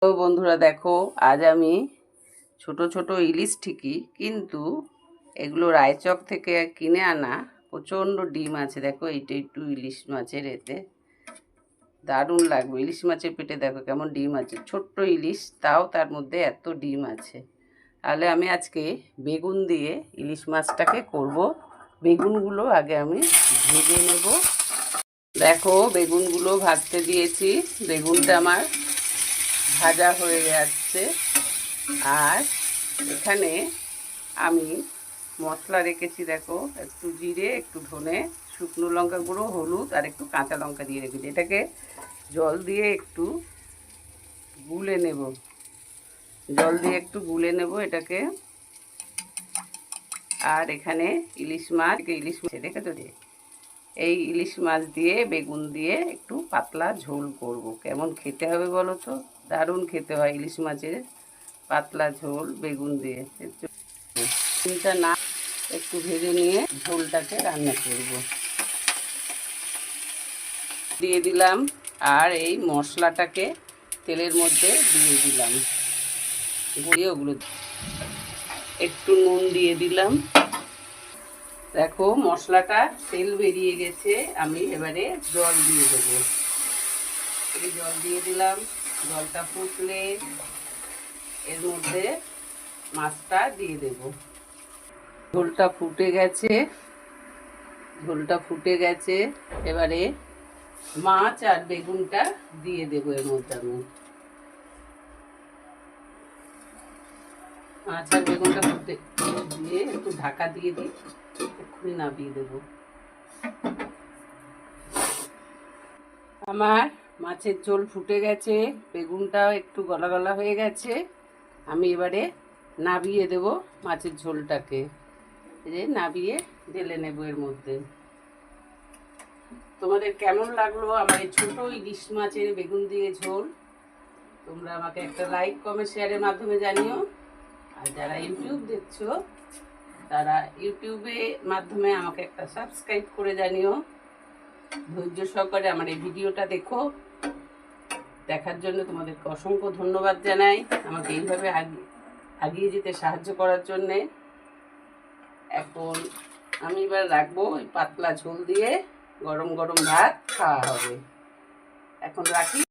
তো বন্ধুরা দেখো, আজ আমি ছোট ছোট ইলিশ ঠিকই, কিন্তু এগুলো রায়চক থেকে কিনে আনা প্রচণ্ড ডিম আছে। দেখো এইটা একটু ইলিশ মাছের, এতে দারুণ লাগবে। ইলিশ মাছের পেটে দেখো কেমন ডিম আছে, ছোট্ট ইলিশ তাও তার মধ্যে এত ডিম আছে। তাহলে আমি আজকে বেগুন দিয়ে ইলিশ মাছটাকে করব। বেগুনগুলো আগে আমি ভেজে নেব। দেখো বেগুনগুলো ভাজতে দিয়েছি, বেগুনটা আমার ভাজা হয়ে যাচ্ছে। আর এখানে আমি মশলা রেখেছি, দেখো একটু জিরে, একটু ধনে, শুকনো লঙ্কা গুঁড়ো, হলুদ আর একটু কাঁচা লঙ্কা দিয়ে রেখেছি। এটাকে জল দিয়ে একটু গুলে নেব, এটাকে। আর এখানে ইলিশ মাছ দেখেছো যে, এই ইলিশ মাছ দিয়ে বেগুন দিয়ে একটু পাতলা ঝোল করব। কেমন খেতে হবে বলো তো? দারুণ খেতে হয় ইলিশ মাছের পাতলা ঝোল বেগুন দিয়ে। বেগুনটা না একটু ভেজে নিয়ে ঝোলটাকে রান্না করব। দিয়ে দিলাম, আর এই মশলাটাকে তেলের মধ্যে দিয়ে দিলাম, গড়িয়ে ওগুলো একটু নুন দিয়ে দিলাম। দেখো মশলাটা তেল বেরিয়ে গেছে, আমি এবারে জল দিয়ে দেবো। এই জল দিয়ে দিলাম, জলটা ফুটলে এর মধ্যে মাছটা দিয়ে দেব। ঝোলটা ফুটে গেছে, এবারে মাছ আর বেগুনটা দিয়ে দেবো এর মধ্যে। আমি মাছ আর বেগুনটা ফুটে দিয়ে একটু ঢাকা দিয়ে দিই, এক্ষুনি নামিয়ে দেবো। আমার মাছের ঝোল ফুটে গেছে, বেগুনটাও একটু গলা গলা হয়ে গেছে। আমি এবারে নাবিয়ে দেব মাছের ঝোলটাকে, নাবিয়ে ঢেলে নেব এর মধ্যে। তোমাদের কেমন লাগলো আমার এই ছোট ইলিশ মাছের বেগুন দিয়ে ঝোল? তোমরা আমাকে একটা লাইক, কমেন্ট, শেয়ারের মাধ্যমে জানিও। আর যারা ইউটিউব দেখছো তারা ইউটিউবে মাধ্যমে আমাকে একটা সাবস্ক্রাইব করে জানিও। ধৈর্য সহকারে আমার এই ভিডিওটা দেখো। দেখার জন্য তোমাদেরকে অসংখ্য ধন্যবাদ জানাই, আমাকে এইভাবে আগিয়ে যেতে সাহায্য করার জন্যে। এখন আমি এবার রাখবো, ওই পাতলা ঝোল দিয়ে গরম গরম ভাত খাওয়া হবে। এখন রাখি।